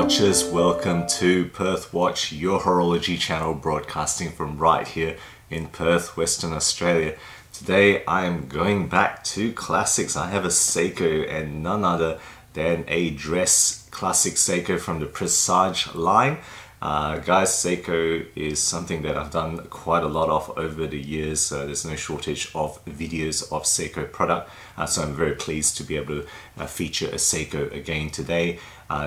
watchers, welcome to Perth Watch, your horology channel broadcasting from right here in Perth, Western Australia. Today I am going back to classics. I have a Seiko and none other than a dress classic Seiko from the Presage line. Guys, Seiko is something that I've done quite a lot of over the years. There's no shortage of videos of Seiko product, so I'm very pleased to be able to feature a Seiko again today.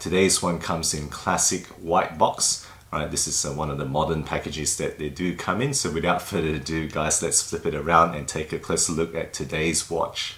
Today's one comes in classic white box. Right, this is one of the modern packages that they do come in. So without further ado, guys, let's flip it around and take a closer look at today's watch.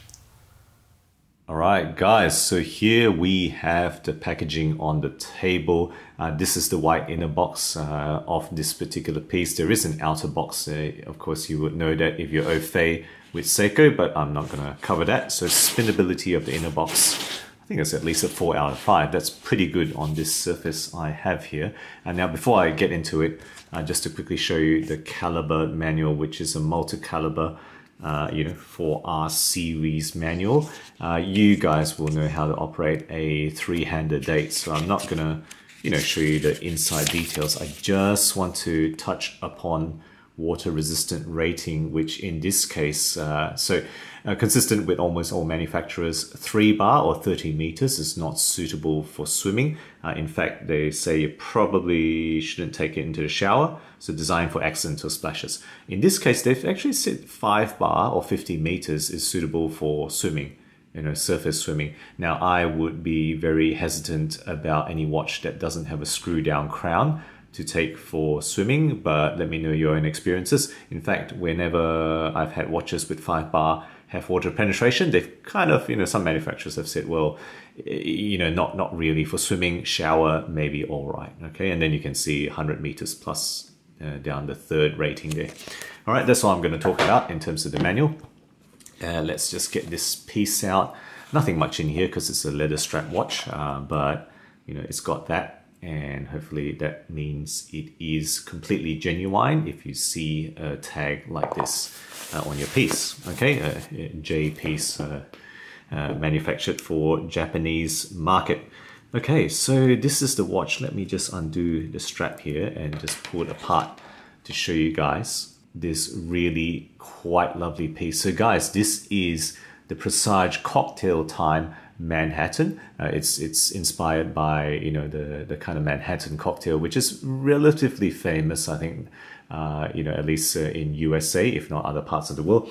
Alright guys, so here we have the packaging on the table. This is the white inner box of this particular piece. There is an outer box. Of course you would know that if you're au fait with Seiko, but I'm not going to cover that. So spinability of the inner box, I think it's at least a 4 out of 5. That's pretty good on this surface I have here. And now before I get into it, just to quickly show you the caliber manual, which is a multi-caliber 4R series manual. You guys will know how to operate a three-hander date, so I'm not gonna show you the inside details. I just want to touch upon water resistant rating, which in this case, consistent with almost all manufacturers, 3 bar or 30 meters is not suitable for swimming. In fact, they say you probably shouldn't take it into the shower, so designed for accidental splashes. In this case, they've actually said 5 bar or 50 meters is suitable for swimming, surface swimming. Now, I would be very hesitant about any watch that doesn't have a screw down crown to take for swimming, but let me know your own experiences. In fact, whenever I've had watches with 5 bar have water penetration, they've kind of, some manufacturers have said, well, not really for swimming, shower, maybe all right, okay? And then you can see 100 meters plus down the third rating there. All right, that's what I'm going to talk about in terms of the manual. Let's just get this piece out. Nothing much in here because it's a leather strap watch, but it's got that. And hopefully that means it is completely genuine if you see a tag like this on your piece. Okay, a J piece manufactured for Japanese market. Okay, so this is the watch. Let me just undo the strap here and just pull it apart to show you guys this really quite lovely piece. So guys, this is the Presage Cocktail Time Manhattan. It's inspired by the kind of Manhattan cocktail, which is relatively famous, I think, at least in USA, if not other parts of the world.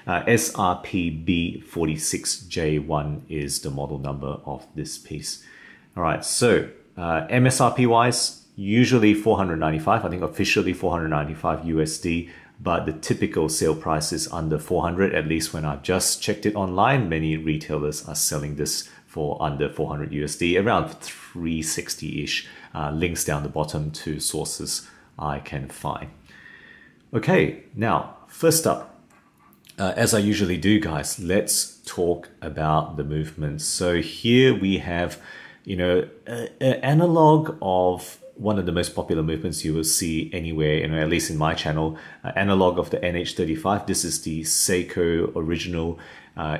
SRPB46J1 is the model number of this piece. All right, so MSRP wise, usually 495. I think officially 495 USD. But the typical sale price is under 400, at least when I've just checked it online. Many retailers are selling this for under 400 USD, around 360-ish. Links down the bottom to sources I can find. Okay, now, first up, as I usually do, guys, let's talk about the movements. So here we have, an analog of one of the most popular movements you will see anywhere, at least in my channel, analog of the NH35. This is the Seiko original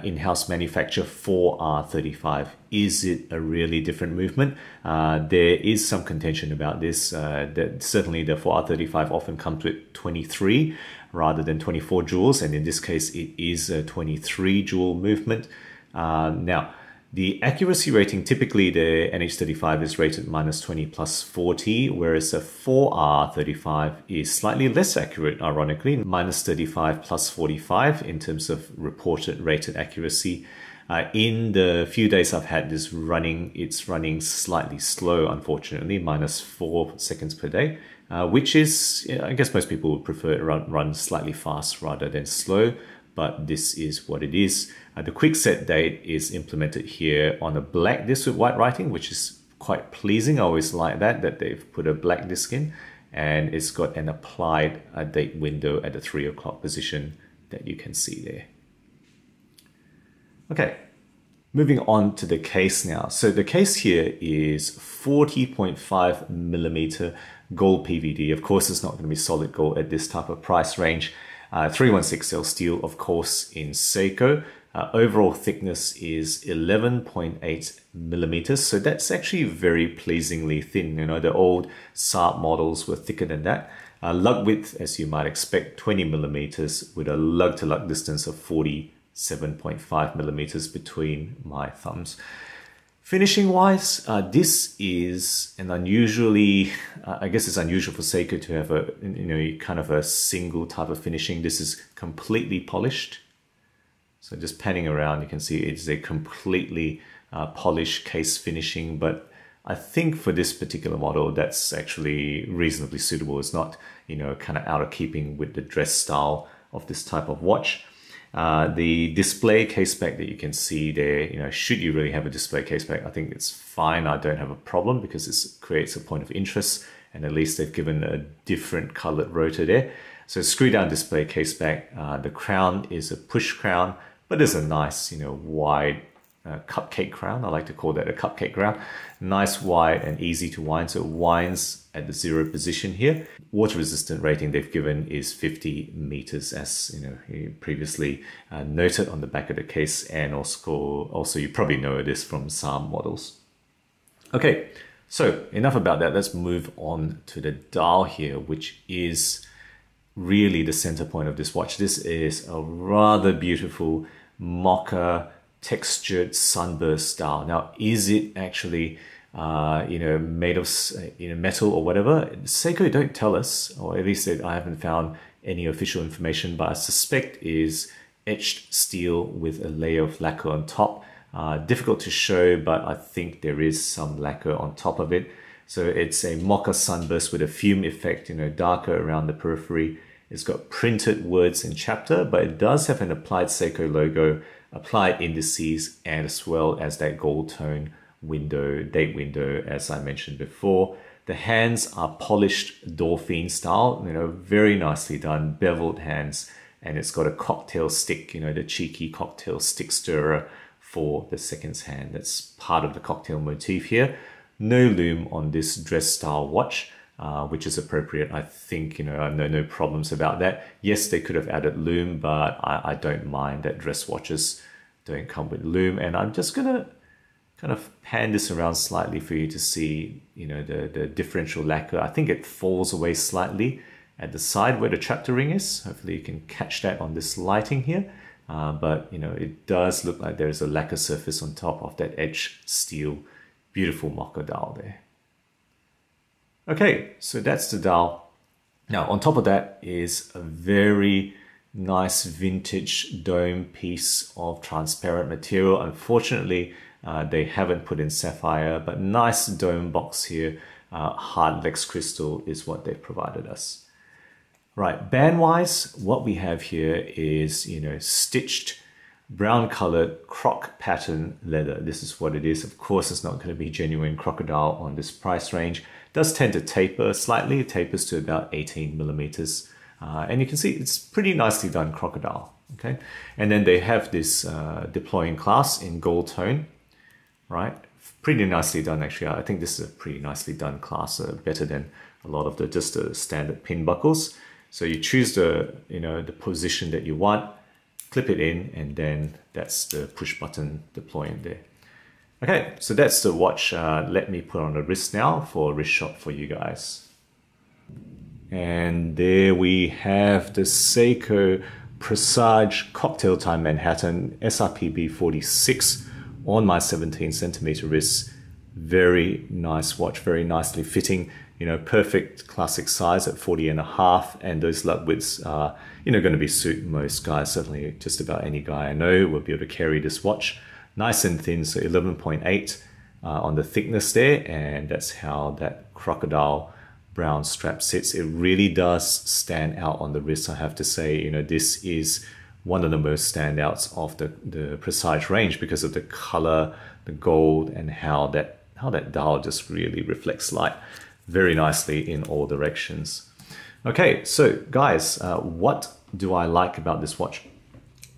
in-house manufacture 4R35. Is it a really different movement? There is some contention about this. That certainly the 4R35 often comes with 23 rather than 24 jewels, and in this case it is a 23 jewel movement. Now, the accuracy rating, typically the NH35 is rated -20 +40, whereas a 4R35 is slightly less accurate, ironically, -35 +45 in terms of reported rated accuracy. In the few days I've had this running, it's running slightly slow, unfortunately, -4 seconds per day, which is, I guess most people would prefer it run slightly fast rather than slow. But this is what it is. The quick set date is implemented here on a black disc with white writing, which is quite pleasing. I always like that they've put a black disc in, and it's got an applied date window at the 3 o'clock position that you can see there. Okay, moving on to the case now. So the case here is 40.5 millimeter gold PVD. Of course, it's not going to be solid gold at this type of price range. 316L steel, of course, in Seiko. Overall thickness is 11.8 millimeters, so that's actually very pleasingly thin. You know, the old SRP models were thicker than that. Lug width, as you might expect, 20 millimeters with a lug-to-lug distance of 47.5 millimeters between my thumbs. Finishing wise, this is an unusually, I guess it's unusual for Seiko to have a, kind of a single type of finishing. This is completely polished. So just panning around, you can see it's a completely polished case finishing, but I think for this particular model, that's actually reasonably suitable. It's not, kind of out of keeping with the dress style of this type of watch. The display case back that you can see there, should you really have a display case back, I think it's fine. I don't have a problem because this creates a point of interest, and at least they've given a different colored rotor there. So screw down display case back. The crown is a push crown, but it's a nice, wide cupcake crown. I like to call that a cupcake crown. Nice, wide, and easy to wind. So it winds at the 0 position here. Water resistant rating they've given is 50 meters, as previously noted on the back of the case, and also you probably know this from some models. Okay, so enough about that. Let's move on to the dial here, which is really the center point of this watch. This is a rather beautiful mocha textured sunburst dial. Now, is it actually made of metal or whatever? Seiko don't tell us, or at least I haven't found any official information, but I suspect is etched steel with a layer of lacquer on top. Difficult to show, but I think there is some lacquer on top of it. So it's a mocha sunburst with a fume effect, darker around the periphery. It's got printed words in chapter, but it does have an applied Seiko logo, applied indices, and as well as that gold tone window, date window, as I mentioned before. The hands are polished Dauphine style, very nicely done, beveled hands, and it's got a cocktail stick, the cheeky cocktail stick stirrer for the seconds hand. That's part of the cocktail motif here. No loom on this dress style watch, which is appropriate. I think, no problems about that. Yes, they could have added loom, but I don't mind that dress watches don't come with loom. And I'm just gonna kind of pan this around slightly for you to see, the differential lacquer. I think it falls away slightly at the side where the chapter ring is. Hopefully you can catch that on this lighting here. But, it does look like there's a lacquer surface on top of that etched steel. Beautiful mocha dial there. Okay, so that's the dial. Now, on top of that is a very nice vintage dome piece of transparent material. Unfortunately, they haven't put in sapphire, but nice dome box here. Hard Lex crystal is what they've provided us. Right, band-wise, what we have here is, stitched brown colored croc pattern leather. This is what it is. Of course, it's not going to be genuine crocodile on this price range. It does tend to taper slightly. It tapers to about 18 millimeters. And you can see it's pretty nicely done crocodile. Okay, and then they have this deploying clasp in gold tone, right? Pretty nicely done, actually. I think this is a pretty nicely done clasp, better than a lot of just the standard pin buckles. So you choose the the position that you want, clip it in, and then that's the push button deploying there. Okay, so that's the watch. Let me put on the wrist now for a wrist shot for you guys. And there we have the Seiko Presage Cocktail Time Manhattan SRPB 46 on my 17 centimeter wrist. Very nice watch, very nicely fitting. Perfect classic size at 40.5, and those lug widths are, going to be suit most guys. Certainly just about any guy I know will be able to carry this watch. Nice and thin, so 11.8 on the thickness there, and that's how that crocodile brown strap sits. It really does stand out on the wrist, I have to say. This is one of the most standouts of the Presage range because of the color, the gold, and how that dial just really reflects light very nicely in all directions. Okay, so guys, what do I like about this watch?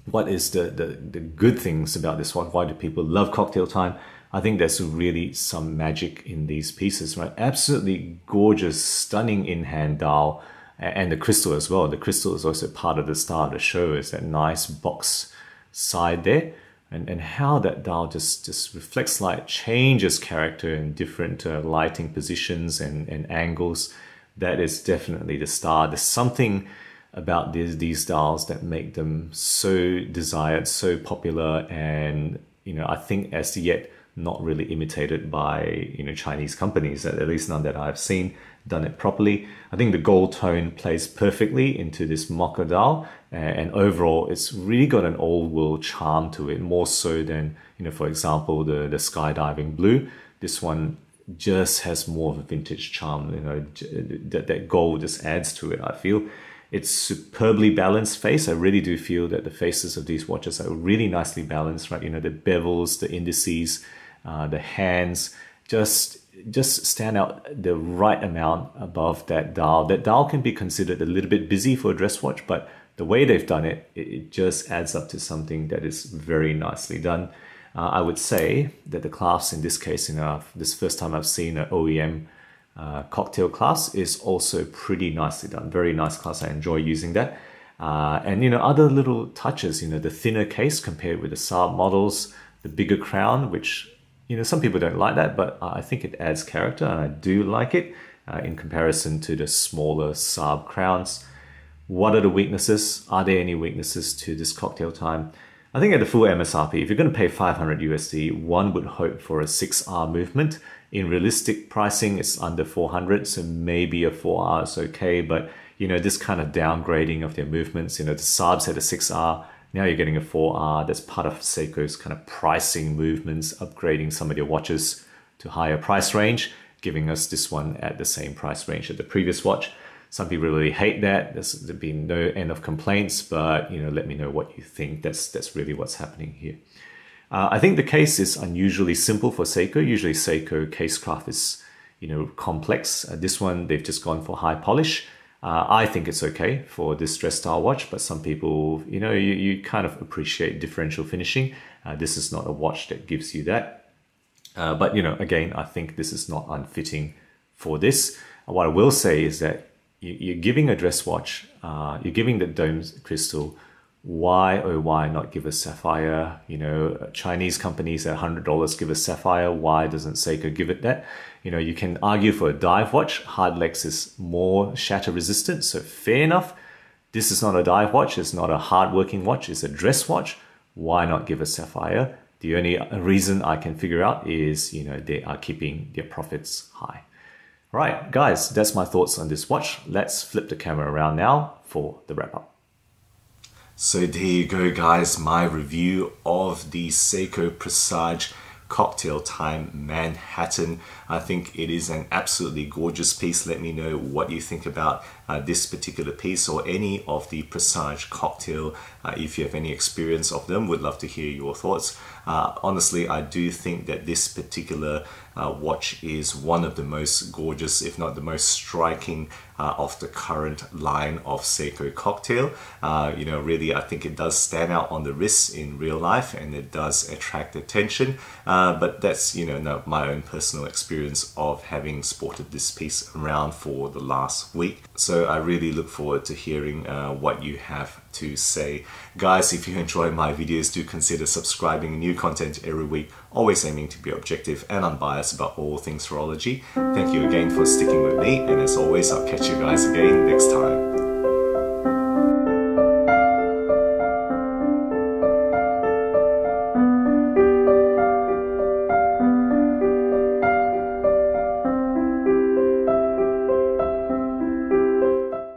What is the good things about this watch? Why do people love Cocktail Time? I think there's really some magic in these pieces, right? Absolutely gorgeous, stunning in-hand dial, and the crystal as well. The crystal is also part of the star of the show. Is that nice box side there, and how that dial just reflects light, changes character in different lighting positions and angles. That is definitely the star. There's something about these dials that make them so desired, so popular, and I think as yet not really imitated by Chinese companies, at least none that I've seen done it properly. I think the gold tone plays perfectly into this mocha dial, and overall it's really got an old world charm to it, more so than for example the skydiving blue. This one just has more of a vintage charm. That gold just adds to it, I feel. It's superbly balanced face. I really do feel that the faces of these watches are really nicely balanced, right? The bevels, the indices, the hands just stand out the right amount above that dial. That dial can be considered a little bit busy for a dress watch, but the way they've done it, it just adds up to something that is very nicely done. I would say that the clasp in this case, this first time I've seen an OEM cocktail clasp, is also pretty nicely done. Very nice clasp. I enjoy using that. And other little touches, the thinner case compared with the Saab models, the bigger crown, which some people don't like that, but I think it adds character, and I do like it in comparison to the smaller Saab crowns. What are the weaknesses? Are there any weaknesses to this Cocktail Time? I think at the full MSRP, if you're going to pay 500 USD, one would hope for a 6R movement. In realistic pricing, it's under 400, so maybe a 4R is okay, but this kind of downgrading of their movements, the Saabs had a 6R, now you're getting a 4R. That's part of Seiko's kind of pricing movements, upgrading some of their watches to higher price range, giving us this one at the same price range as the previous watch. Some people really hate that. There's been no end of complaints, but let me know what you think. That's really what's happening here. I think the case is unusually simple for Seiko. Usually Seiko casecraft is complex. This one, they've just gone for high polish. I think it's okay for this dress style watch, but some people, you kind of appreciate differential finishing. This is not a watch that gives you that. But again, I think this is not unfitting for this. What I will say is that you're giving a dress watch, you're giving the domed crystal. Why, oh why not give a sapphire? Chinese companies at $100 give a sapphire. Why doesn't Seiko give it that? You can argue for a dive watch. Hardlex is more shatter resistant, so fair enough. This is not a dive watch. It's not a hard-working watch. It's a dress watch. Why not give a sapphire? The only reason I can figure out is, they are keeping their profits high. All right, guys, that's my thoughts on this watch. Let's flip the camera around now for the wrap-up. So there you go, guys, my review of the Seiko Presage Cocktail Time Manhattan. I think it is an absolutely gorgeous piece. Let me know what you think about this particular piece or any of the Presage Cocktail. If you have any experience of them, would love to hear your thoughts. Honestly, I do think that this particular watch is one of the most gorgeous, if not the most striking of the current line of Seiko Cocktail. Really, I think it does stand out on the wrist in real life, and it does attract attention. But that's, my own personal experience of having sported this piece around for the last week. So I really look forward to hearing what you have to say. Guys, if you enjoy my videos, do consider subscribing. New content every week, always aiming to be objective and unbiased about all things horology. Thank you again for sticking with me, and as always, I'll catch you guys again next time.